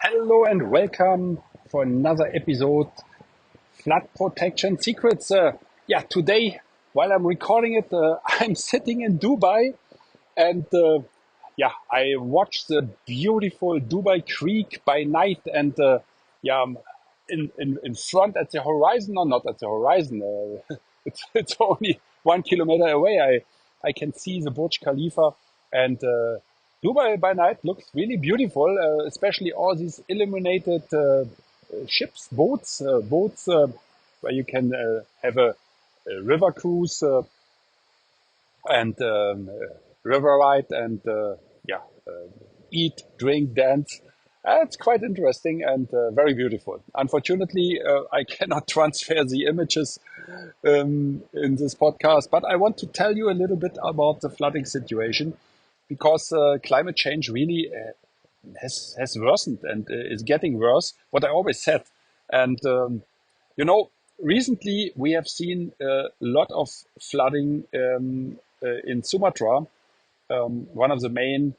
Hello and welcome for another episode, Flood Protection Secrets. Today, while I'm recording it, I'm sitting in Dubai and I watched the beautiful Dubai Creek by night and yeah, um, in front at the horizon, or not at the horizon, it's only 1 kilometer away. I can see the Burj Khalifa and Dubai by night looks really beautiful, especially all these illuminated ships, boats where you can have a river cruise and river ride and eat, drink, dance. It's quite interesting and very beautiful. Unfortunately, I cannot transfer the images in this podcast, but I want to tell you a little bit about the flooding situation because climate change really has worsened and is getting worse. What I always said, and you know, recently we have seen a lot of flooding in Sumatra, one of the main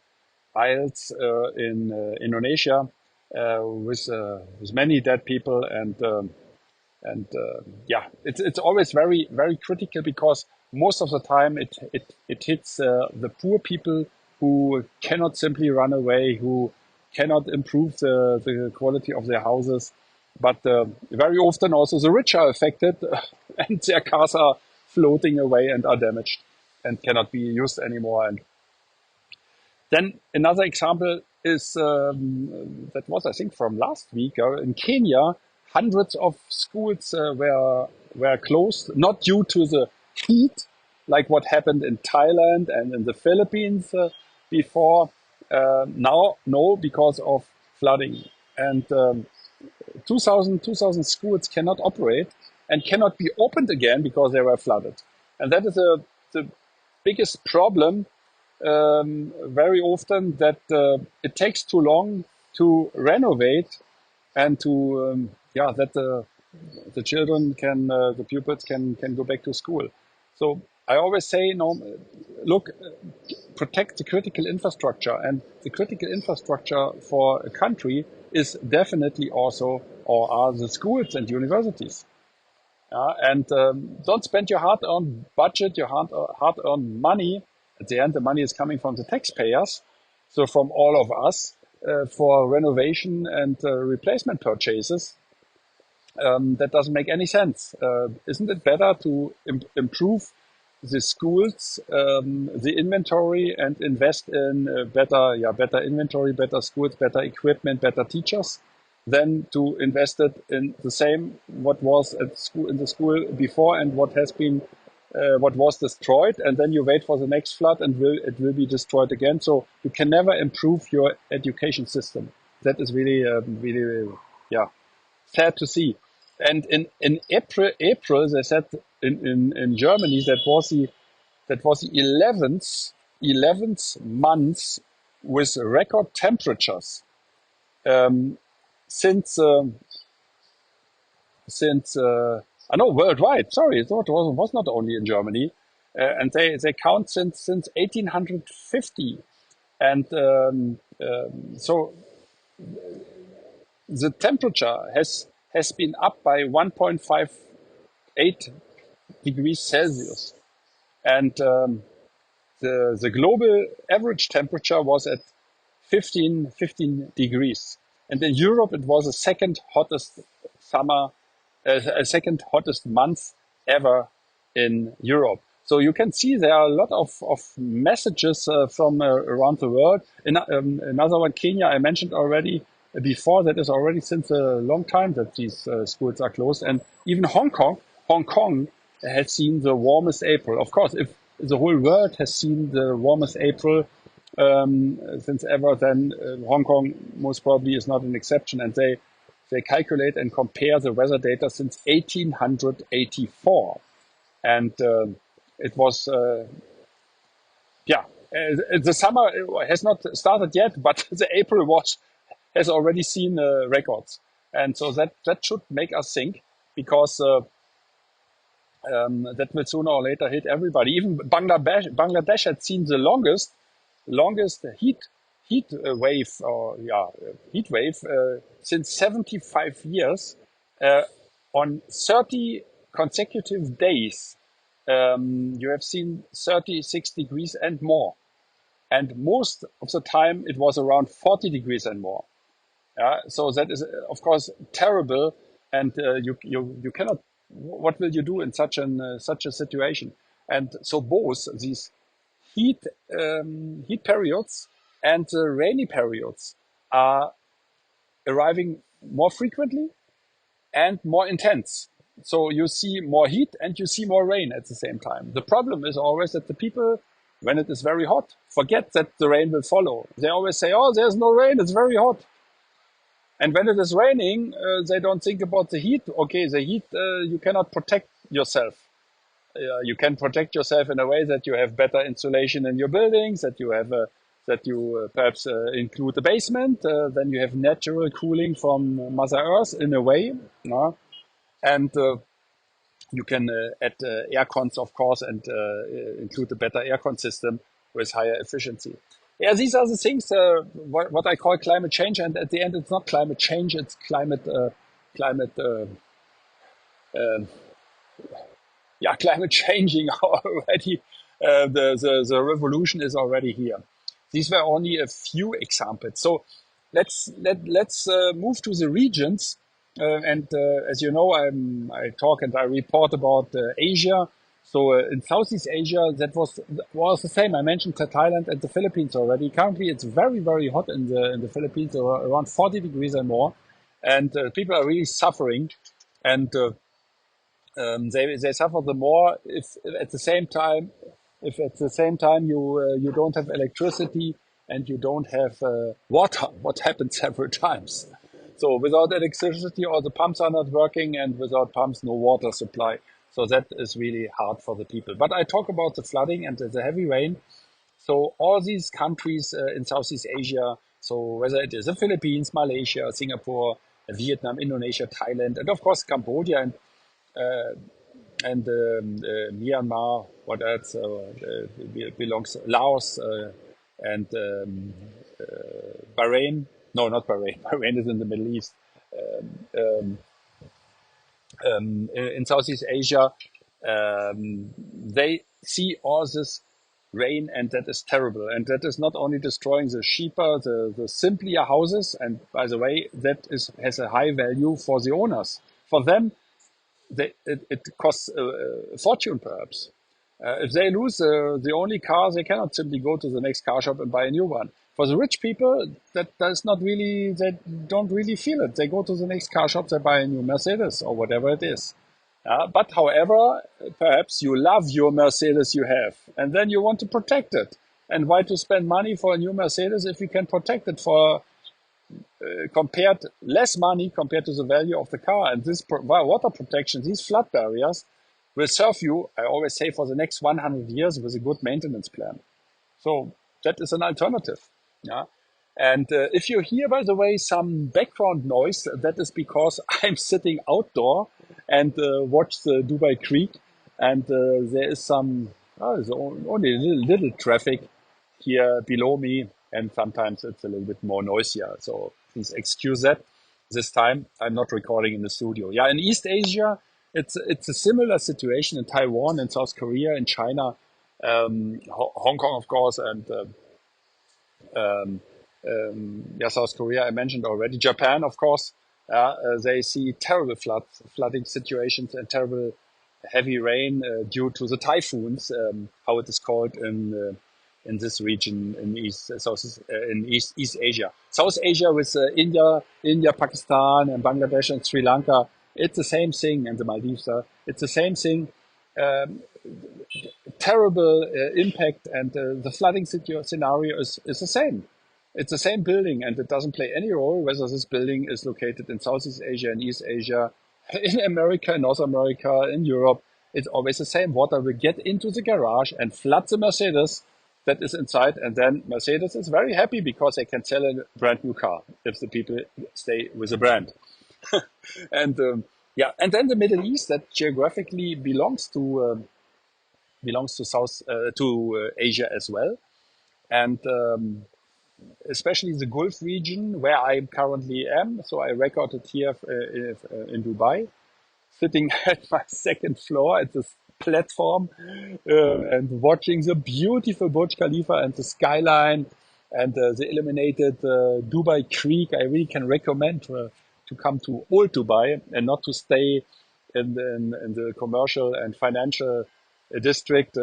isles in Indonesia, with many dead people and it's always very critical because most of the time it hits the poor people who cannot simply run away, who cannot improve the quality of their houses, but very often also the rich are affected and their cars are floating away and are damaged and cannot be used anymore. And then another example is that was I think from last week in Kenya. Hundreds of schools were closed, not due to the heat, like what happened in Thailand and in the Philippines before. Now, no, because of flooding. And 2000 schools cannot operate and cannot be opened again because they were flooded. And that is the biggest problem very often, that it takes too long to renovate and to that the children can the pupils can go back to school. So I always say, no, look, protect the critical infrastructure, and the critical infrastructure for a country is definitely also or are the schools and universities. And don't spend your hard-earned budget, your hard-earned money. At the end, the money is coming from the taxpayers, so from all of us, for renovation and replacement purchases. That doesn't make any sense. Isn't it better to improve the schools, the inventory, and invest in better inventory, better schools, better equipment, better teachers, than to invest it in the same what was at school in the school before and what was destroyed, and then you wait for the next flood and it will be destroyed again. So you can never improve your education system. That is really sad to see. And in April they said in Germany that was the 11th month with record temperatures um, since I know worldwide. Sorry, it was not only in Germany, and they count since 1850, and so the temperature has been up by 1.58 degrees Celsius, and the global average temperature was at 15 degrees. And in Europe, it was the second hottest summer, second hottest month ever in Europe. So you can see there are a lot of messages from around the world. Another one, Kenya, I mentioned already before. That is already since a long time that these schools are closed. And even Hong Kong has seen the warmest April. Of course, if the whole world has seen the warmest April since ever, then Hong Kong most probably is not an exception. And they calculate and compare the weather data since 1884. And it was, the summer has not started yet, but the April has already seen records. And so that should make us think, because that will sooner or later hit everybody. Even Bangladesh had seen the longest heat wave since 75 years uh, on 30 consecutive days. You have seen 36 degrees and more. And most of the time it was around 40 degrees and more. Yeah, so that is of course terrible, and you cannot. What will you do in such a situation? And so both these heat heat periods and rainy periods are arriving more frequently and more intense. So you see more heat and you see more rain at the same time. The problem is always that the people, when it is very hot, forget that the rain will follow. They always say, "Oh, there's no rain; it's very hot." And when it is raining, they don't think about the heat. Okay, the heat, you cannot protect yourself. You can protect yourself in a way that you have better insulation in your buildings, that you have that you perhaps include the basement, then you have natural cooling from Mother Earth in a way, no? And you can add air cons, of course, and include a better air con system with higher efficiency. Yeah, these are the things what I call climate change, and at the end, it's not climate change; it's climate climate changing already. The revolution is already here. These were only a few examples. So let's move to the regions. And as you know, I talk and I report about Asia. So in Southeast Asia, that was the same. I mentioned Thailand and the Philippines already. Currently, it's very hot in the Philippines, around 40 degrees and more, and people are really suffering. And they suffer the more if at the same time you don't have electricity and you don't have water. What happens several times. So without electricity, all the pumps are not working, and without pumps, no water supply. So that is really hard for the people. But I talk about the flooding and the heavy rain. So all these countries in Southeast Asia, so whether it is the Philippines, Malaysia, Singapore, Vietnam, Indonesia, Thailand, and of course Cambodia and Myanmar, what else belongs, Laos and Bahrain. No, not Bahrain. Bahrain is in the Middle East. Um, in Southeast Asia, they see all this rain, and that is terrible. And that is not only destroying the cheaper, the simpler houses, and by the way, that has a high value for the owners. For them, it costs a fortune, perhaps. If they lose the only car, they cannot simply go to the next car shop and buy a new one. For the rich people, that does not really, they don't really feel it. They go to the next car shop, they buy a new Mercedes or whatever it is. But however, perhaps you love your Mercedes you have, and then you want to protect it. And why to spend money for a new Mercedes if you can protect it for compared less money compared to the value of the car? And this water protection, these flood barriers, will serve you, I always say, for the next 100 years with a good maintenance plan. So that is an alternative. Yeah. And if you hear, by the way, some background noise, that is because I'm sitting outdoor and watch the Dubai Creek, and there is there's only a little traffic here below me, and sometimes it's a little bit more noisier. So please excuse that. This time I'm not recording in the studio. Yeah, in East Asia, it's a similar situation in Taiwan, in South Korea, in China, Hong Kong, of course, and um, South Korea I mentioned already. Japan, of course, they see terrible flooding situations and terrible heavy rain due to the typhoons, how it is called in this region in East Asia. South Asia with India, Pakistan, and Bangladesh and Sri Lanka. It's the same thing, and the Maldives. It's the same thing. Um, Terrible impact, and the flooding scenario is the same. It's the same building, and it doesn't play any role whether this building is located in Southeast Asia, in East Asia, in America, in North America, in Europe. It's always the same. Water will get into the garage and flood the Mercedes that is inside, and then Mercedes is very happy because they can sell a brand new car if the people stay with the brand. And and then the Middle East, that geographically belongs to South to Asia as well, and especially the Gulf region where I currently am. So I recorded here in Dubai, sitting at my second floor at this platform and watching the beautiful Burj Khalifa and the skyline and the illuminated Dubai Creek. I really can recommend to come to Old Dubai and not to stay in the commercial and financial district.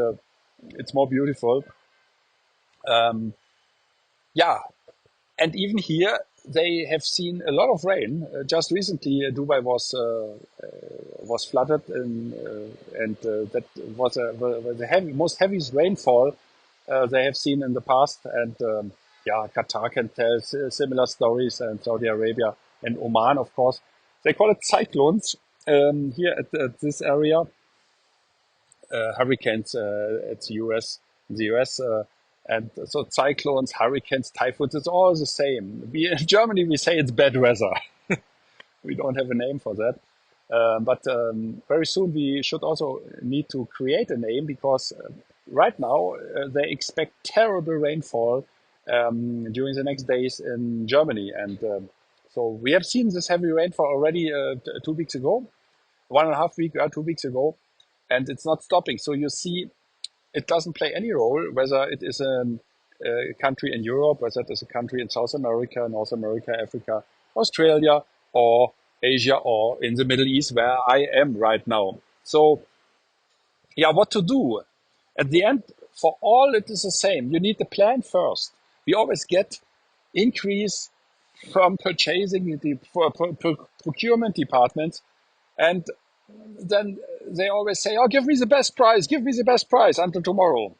It's more beautiful. Um, yeah, and even here, they have seen a lot of rain. Just recently, Dubai was flooded, and that was the most heaviest rainfall they have seen in the past. And yeah, Qatar can tell similar stories, and Saudi Arabia and Oman, of course. They call it cyclones here at this area. Hurricanes at the US, in the US. And so cyclones, hurricanes, typhoons, it's all the same. In Germany, we say it's bad weather. We don't have a name for that. But very soon we should also need to create a name because right now they expect terrible rainfall during the next days in Germany. And so we have seen this heavy rainfall already 2 weeks ago, 1.5 weeks, 2 weeks ago, and it's not stopping. So you see, it doesn't play any role whether it is a country in Europe, whether it is a country in South America, North America, Africa, Australia, or Asia, or in the Middle East, where I am right now. So, yeah, what to do? At the end, for all it is the same. You need the plan first. We always get increase from purchasing procurement departments, and then they always say, "Oh, give me the best price, give me the best price until tomorrow."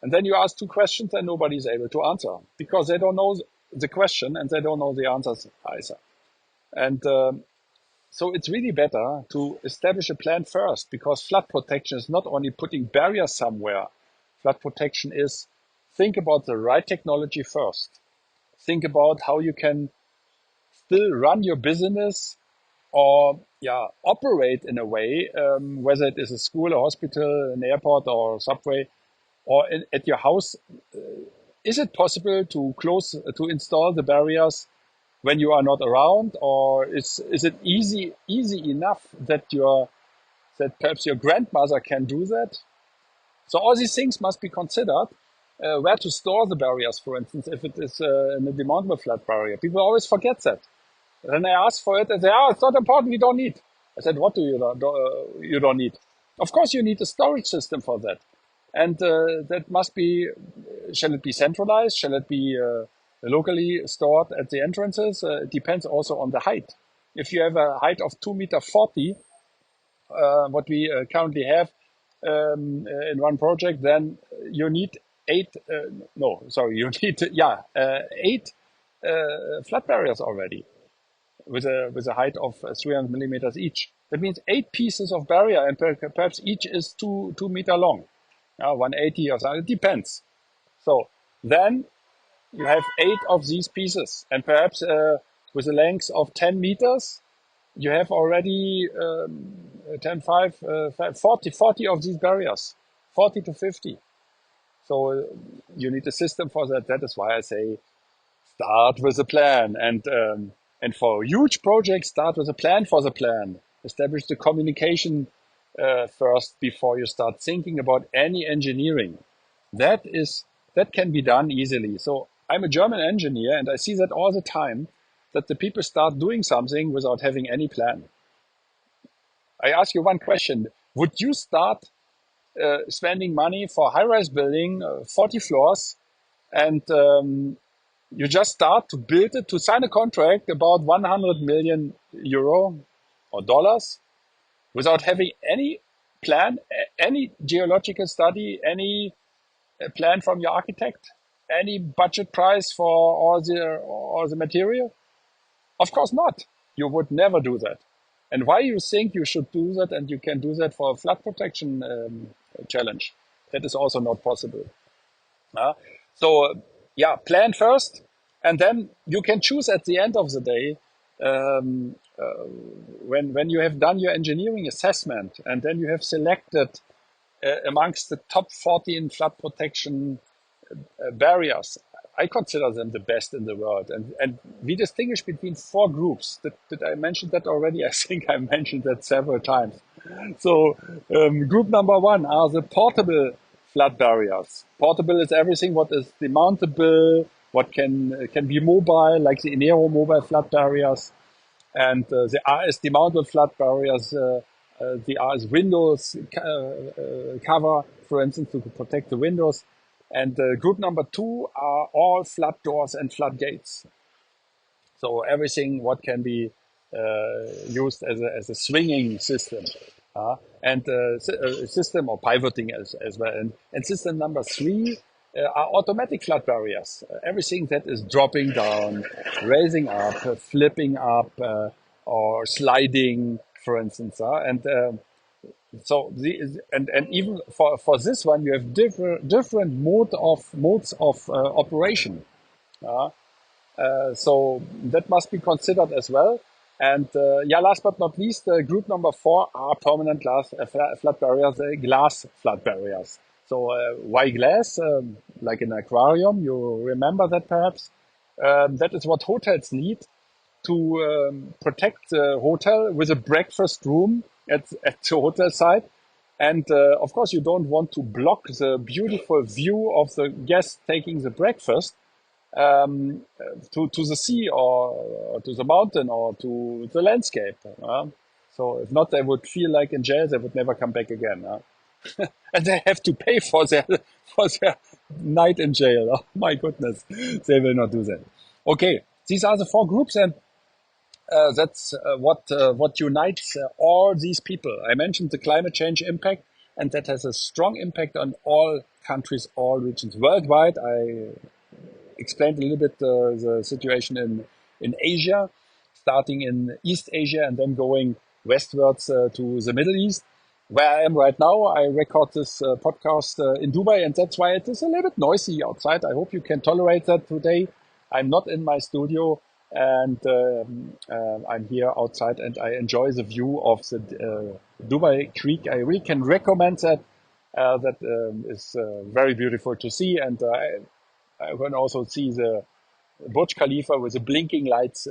And then you ask two questions and nobody's able to answer because they don't know the question and they don't know the answers either. And so it's really better to establish a plan first because flood protection is not only putting barriers somewhere. Flood protection is think about the right technology first. Think about how you can still run your business or operate in a way, whether it is a school, a hospital, an airport, or subway, or at your house. Is it possible to install the barriers when you are not around, or is it easy enough that perhaps your grandmother can do that? So all these things must be considered. Where to store the barriers, for instance, if it is an demountable flood barrier. People always forget that. Then I ask for it and they say, "Oh, it's not important, we don't need." I said, "What do you don't need?" Of course you need a storage system for that. And that must be, shall it be centralized? Shall it be locally stored at the entrances? It depends also on the height. If you have a height of 2.40 m, what we currently have in one project, then you need you need, eight flood barriers already with a height of 300 millimeters each. That means 8 pieces of barrier, and perhaps each is 2 meter long, 180 or something. It depends. So then you have 8 of these pieces, and perhaps with a length of 10 meters, you have already 40 of these barriers, 40 to 50. So you need a system for that. That is why I say start with a plan, and for huge projects, start with a plan for the plan. Establish the communication first before you start thinking about any engineering. That can be done easily. So I'm a German engineer, and I see that all the time, that the people start doing something without having any plan. I ask you one question: would you start spending money for high-rise building, 40 floors, and you just start to build it, to sign a contract about 100 million euro or dollars without having any plan, any geological study, any plan from your architect, any budget price for all the material? Of course not. You would never do that. And why you think you should do that and you can do that for a flood protection challenge? That is also not possible. So, plan first, and then you can choose at the end of the day when you have done your engineering assessment, and then you have selected amongst the top 14 flood protection barriers. I consider them the best in the world. And we distinguish between four groups. Did I mention that already? I think I mentioned that several times. So group number one are the portable flood barriers. Portable is everything what is demountable, what can be mobile, like the Inero mobile flood barriers. And the RS demountable flood barriers, the RS windows cover, for instance, to protect the windows. And group number two are all flood doors and floodgates. So everything what can be used as a swinging system. And system or pivoting as well. And system number three are automatic flood barriers. Everything that is dropping down, raising up, flipping up, or sliding, for instance. So and even for this one, you have different modes of operation. So that must be considered as well. And last but not least, group number four are permanent glass flood barriers, glass flood barriers. So why glass? Like an aquarium, you remember that perhaps? That is what hotels need to protect the hotel with a breakfast room at the hotel site. And of course, you don't want to block the beautiful view of the guests taking the breakfast to the sea or to the mountain or to the landscape. So if not, they would feel like in jail, they would never come back again. And they have to pay for their night in jail. Oh my goodness, they will not do that. Okay, these are the four groups, and that's what unites all these people. I mentioned the climate change impact, and that has a strong impact on all countries, all regions worldwide. I explained a little bit the situation in Asia, starting in East Asia and then going westwards to the Middle East. Where I am right now, I record this podcast in Dubai, and that's why it is a little bit noisy outside. I hope you can tolerate that today. I'm not in my studio, and I'm here outside, and I enjoy the view of the Dubai Creek. I really can recommend that. That is very beautiful to see, and I can also see the Burj Khalifa with the blinking lights.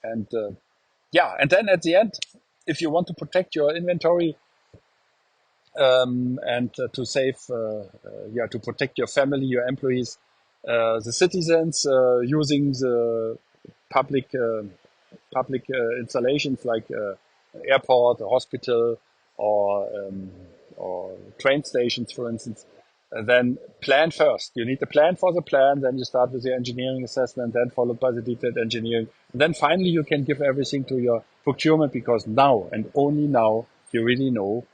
And then at the end, if you want to protect your inventory and to save, to protect your family, your employees, the citizens using the public installations like airport, a hospital, or train stations, for instance. Then plan first. You need the plan for the plan. Then you start with the engineering assessment, then followed by the detailed engineering. And then finally you can give everything to your procurement, because now and only now you really know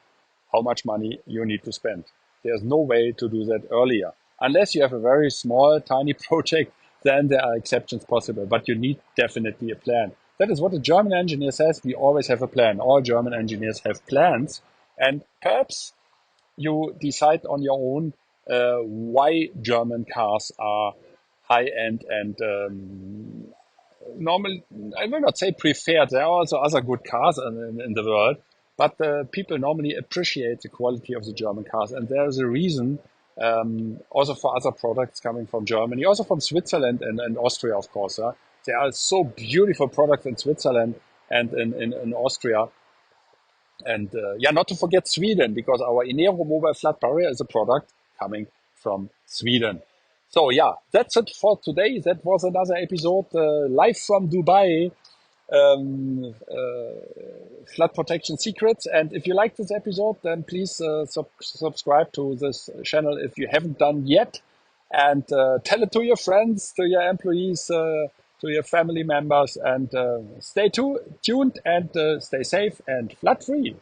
how much money you need to spend. There's no way to do that earlier. Unless you have a very small, tiny project, then there are exceptions possible. But you need definitely a plan. That is what a German engineer says. We always have a plan. All German engineers have plans. And perhaps you decide on your own why German cars are high-end and normally, I will not say preferred. There are also other good cars in the world, but people normally appreciate the quality of the German cars. And there is a reason also for other products coming from Germany, also from Switzerland and Austria, of course. There are so beautiful products in Switzerland and in Austria. And not to forget Sweden, because our Inero mobile flood barrier is a product coming from Sweden. So that's it for today. That was another episode live from Dubai, flood protection secrets. And if you like this episode, then please subscribe to this channel if you haven't done yet, and tell it to your friends, to your employees, to your family members, and stay tuned and stay safe and flood free.